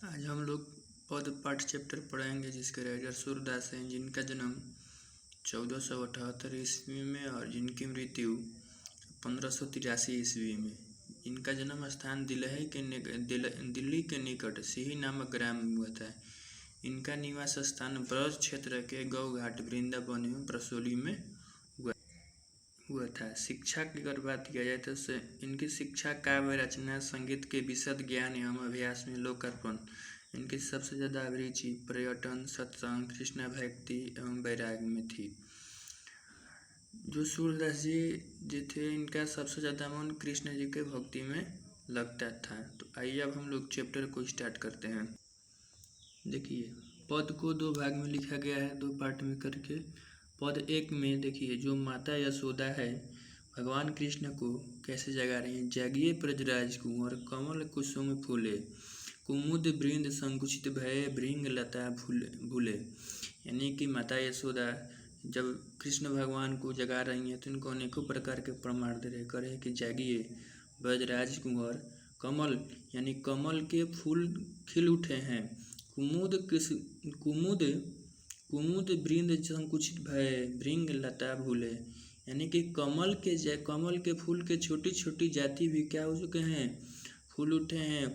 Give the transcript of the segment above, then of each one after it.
आज हम लोग पद पाठ चैप्टर पढ़ेंगे जिसके राइटर सूरदास हैं, जिनका जन्म 1478 ईस्वी में और जिनकी मृत्यु 1583 ईस्वी में। इनका जन्म स्थान दिल्ली के निकट सिही नामक ग्राम में हुआ था। इनका निवास स्थान ब्रज क्षेत्र के गौ घाट वृंदावन एवं प्रसोली में हुआ था। शिक्षा की अगर बात किया जाए तो इनकी शिक्षा काव्य रचना, संगीत के विशद ज्ञान एवं अभ्यास में लोकार्पण। इनकी सबसे ज़्यादा अभिरुचि पर्यटन, सत्संग, कृष्ण भक्ति एवं वैराग्य में थी। जो सूरदास जी थे, इनका सबसे ज़्यादा मन कृष्ण जी के भक्ति में लगता था। तो आइए अब हम लोग चैप्टर को स्टार्ट करते हैं। देखिए, पद को दो भाग में लिखा गया है, दो पार्ट में करके। पद एक में देखिए, जो माता यशोदा है भगवान कृष्ण को कैसे जगा रही हैं। जागिए ब्रजराज कुंवर, कमल कुसुम फूले, कुमुद वृंद संकुचित भय, भृंग लता भूले। यानी कि माता यशोदा जब कृष्ण भगवान को जगा रही हैं तो इनको अनेकों प्रकार के प्रमाण दे रहे, करे कि जागिए ब्रजराज कुंवर, कमल यानी कमल के फूल खिल उठे हैं, कुमुद वृंद संकुचित भय, भृंग लता भूले। यानी कि कमल के फूल के छोटी छोटी जाति भी क्या हो चुके हैं, फूल उठे हैं।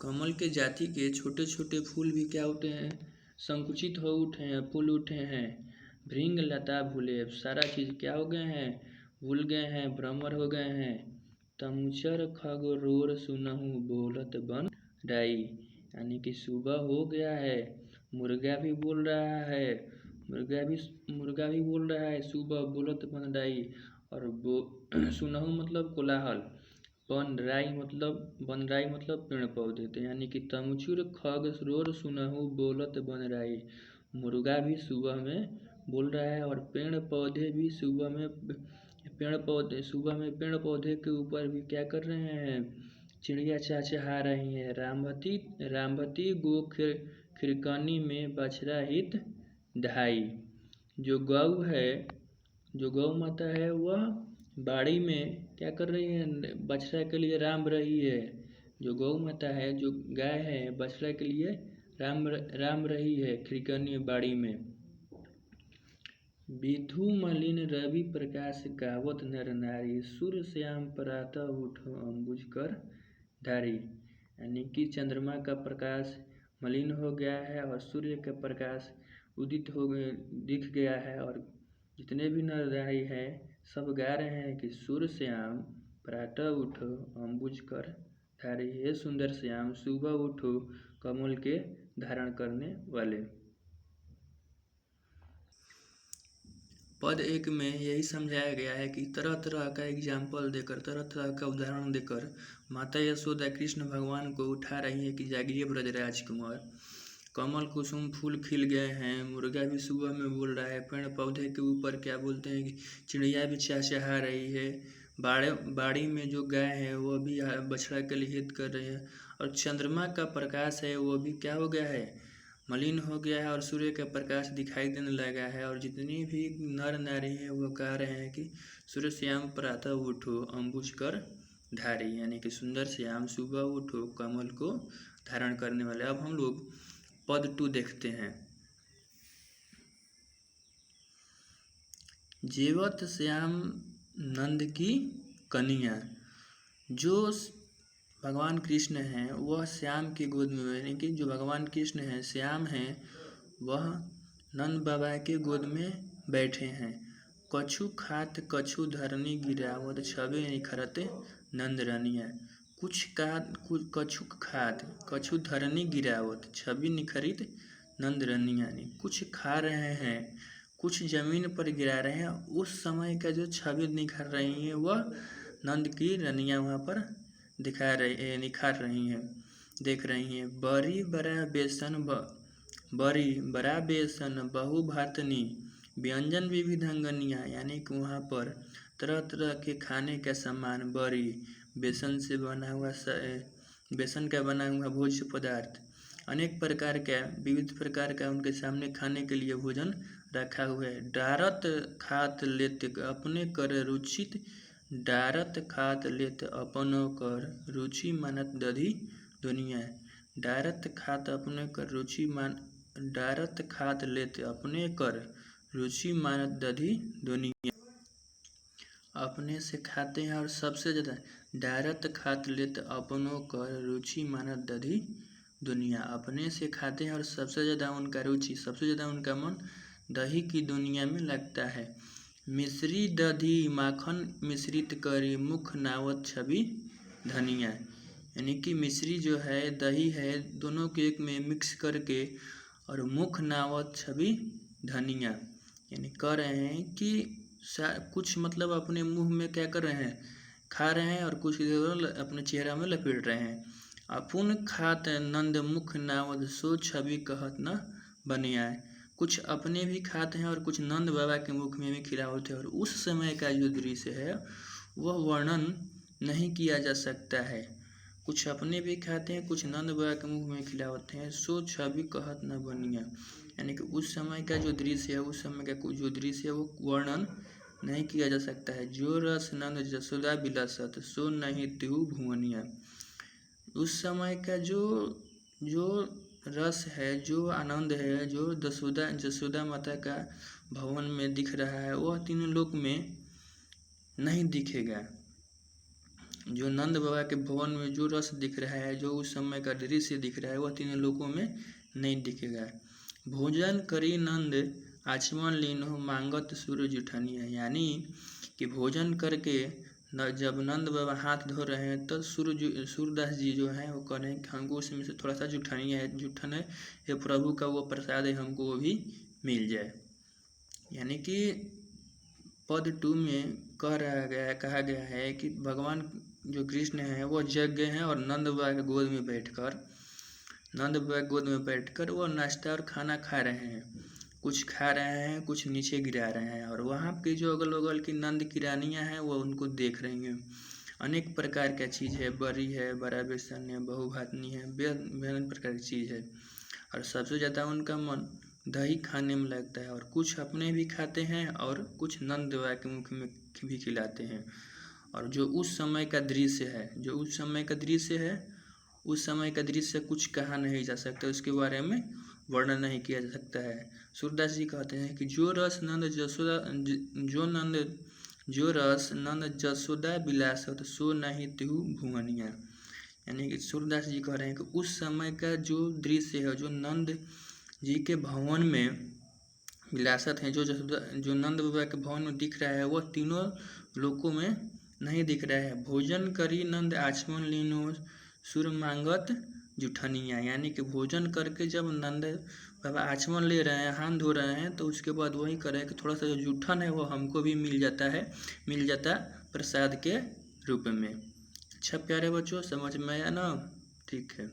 कमल के जाति के छोटे छोटे फूल भी क्या उठे हैं, संकुचित हो उठे हैं, फूल उठे हैं। भृंग लता भूले, सारा चीज क्या हो गए हैं, भूल गए हैं, भ्रमर हो गए हैं। तमुचर खगरोर सुनहु बोलत बन डाई। यानी कि सुबह हो गया है, मुर्गा भी बोल रहा है, मुर्गा भी बोल रहा है, सुबह बोलत बन डाई। और सुनहु मतलब कोलाहल, बनराई मतलब पेड़ पौधे। तो यानी कि तमुचुर खग रोर सुनहु बोलत बनराई। मुर्गा भी सुबह में बोल रहा है और पेड़ पौधे भी सुबह में पेड़ पौधे के ऊपर भी क्या कर रहे हैं, चिड़िया चहचहा रही है। रामवती गो खिरकनी में बछड़ा हित ढाई। जो गौ माता है वह बाड़ी में क्या कर रही है, बछड़ा के लिए राम रही है। जो गौ माता है, जो गाय है, बछड़ा के लिए राम रही है खिरकनी बाड़ी में। विधु मलिन रवि प्रकाश गावत नर नारी, सूर्य श्याम प्रातः उठो अंबुज कर धारी। यानी कि चंद्रमा का प्रकाश मलिन हो गया है और सूर्य का प्रकाश उदित हो गए दिख गया है। और जितने भी नर नारी हैं सब गा रहे हैं कि सूर्य श्याम प्रातः उठो अंबुज कर धारी। हे सुंदर श्याम, सुबह उठो कमल के धारण करने वाले। पद एक में यही समझाया गया है कि तरह तरह का एग्जाम्पल देकर, तरह तरह का उदाहरण देकर माता यशोदा कृष्ण भगवान को उठा रही है कि जागिए ब्रजराज कुंवर, कमल कुसुम फूल खिल गए हैं, मुर्गा भी सुबह में बोल रहा है, पेड़ पौधे के ऊपर क्या बोलते हैं कि चिड़िया भी चहचहा रही है, बाड़ी में जो गाय है वो भी बछड़ा के लिए हित कर रही है। और चंद्रमा का प्रकाश है वो भी क्या हो गया है, मलिन हो गया है और सूर्य का प्रकाश दिखाई देने लगा है। और जितनी भी नर नारी है वो कह रहे हैं कि सूर्य श्याम प्रातः उठो अंबुज कर धारी। यानी कि सुंदर श्याम सुबह उठो कमल को धारण करने वाले। अब हम लोग पद 2 देखते हैं। जेवत श्याम नंद की कन्या, जो भगवान कृष्ण हैं वह श्याम की गोद में, यानी कि जो भगवान कृष्ण हैं श्याम हैं वह नंद बाबा के गोद में बैठे हैं। कछु खात कछु धरनी गिरावत, छवि निखरत नंद रनिया। कछु खात कछु धरनी गिरावत, छवि निखरित नंद रनिया। कुछ खा रहे हैं, कुछ जमीन पर गिरा रहे हैं। उस समय का जो छवि निखर रही है वह नंद की रनिया वहाँ पर निखार रही हैं, देख रही हैं। बड़ी बड़ा बेसन बहु भातनी, व्यंजन विविधंगनिया। यानी कि वहाँ पर तरह तरह के खाने का सामान, बड़ी बेसन का बना हुआ भोज्य पदार्थ, अनेक प्रकार का विविध प्रकार का उनके सामने खाने के लिए भोजन रखा हुआ है। डारत खात लेत अपने कर रुचित डारत खात लेत अपनो कर रुचि मानत दधी दुनिया। डारत खात अपने कर रुचि मान डारत खात लेत अपने कर रुचि मानत दधी दुनिया। अपने से खाते हैं और सबसे ज़्यादा डारत खात लेत अपनों कर रुचि मानत दधी दुनिया। अपने से खाते हैं और सबसे ज़्यादा उनका रुचि, सबसे ज़्यादा उनका मन दही की दुनिया में लगता है। मिश्री दधी माखन मिश्रित करी मुख नावत छवि धनिया। यानी कि मिश्री जो है दही है दोनों के एक में मिक्स करके और मुख नावत छवि धनिया, यानी कह रहे हैं कि कुछ मतलब अपने मुंह में क्या कर रहे हैं, खा रहे हैं और कुछ अपने चेहरा में लपेट रहे हैं। अपुन खात नंद मुख नावत सो छवि कहत न बनिया। कुछ अपने भी खाते हैं और कुछ नंद बाबा के मुख में भी खिलावत है। और उस समय का जो दृश्य है वह वर्णन नहीं किया जा सकता है। कुछ अपने भी खाते हैं, कुछ नंद बाबा के मुख में खिलावते हैं, सो छवि कहत न बनिया। यानी कि उस समय का जो दृश्य है, उस समय का जो दृश्य है वो वर्णन नहीं किया जा सकता है। जो रस नंद जसोदा बिलासत सो नहीं तिहु भुवनिया। उस समय का जो रस है, जो आनंद है, जो जसोदा माता का भवन में दिख रहा है वह तीनों लोक में नहीं दिखेगा। जो नंद बाबा के भवन में जो रस दिख रहा है, जो उस समय का दृश्य दिख रहा है वह तीनों लोकों में नहीं दिखेगा। भोजन करी नंद आचमन लीनो मांगत सूर्य जुठनिया। यानी कि भोजन करके जब नंद बाबा हाथ धो रहे हैं तो सूरदास जी जो हैं वो कह रहे हैं कि हमको उसमें से थोड़ा सा जुठनिया है, जुठन है, ये प्रभु का वो प्रसाद है, हमको वो भी मिल जाए। यानी कि पद 2 में कहा गया है कि भगवान जो कृष्ण हैं वो जग गए हैं और नंद बाबा के गोद में बैठकर वो नाश्ता और खाना खा रहे हैं। कुछ खा रहे हैं, कुछ नीचे गिरा रहे हैं और वहाँ के जो अगल बगल की नंद की रानियाँ हैं वो उनको देख रही हैं। अनेक प्रकार का चीज़ है, बरी है, बड़ा बेसन है, बहुभातनी है, विभिन्न प्रकार की चीज़ है। और सबसे ज़्यादा उनका मन दही खाने में लगता है। और कुछ अपने भी खाते हैं और कुछ नंद बाबा के मुख में भी खिलाते हैं। और जो उस समय का दृश्य है, उस समय का दृश्य कुछ कहा नहीं जा सकता, उसके बारे में वर्णन नहीं किया जा सकता है। सूरदास जी कहते हैं कि जो रस नंद जसोदा बिलासत सो नहीं तिहु भुवनिया। यानी कि सूरदास जी कह रहे हैं कि उस समय का जो दृश्य है, जो नंद जी के भवन में विलासत है, जो नंद बाबा के भवन में दिख रहा है वह तीनों लोकों में नहीं दिख रहा है। भोजन करी नंद आचमन लीनो सुर मांगत जुठनिया। यानी कि भोजन करके जब नंद बाबा आचमन ले रहे हैं, हाथ धो रहे हैं, तो उसके बाद वही कर रहे हैं कि थोड़ा सा जो जूठन है वो हमको भी मिल जाता प्रसाद के रूप में। अच्छा प्यारे बच्चों, समझ में आया ना? ठीक है।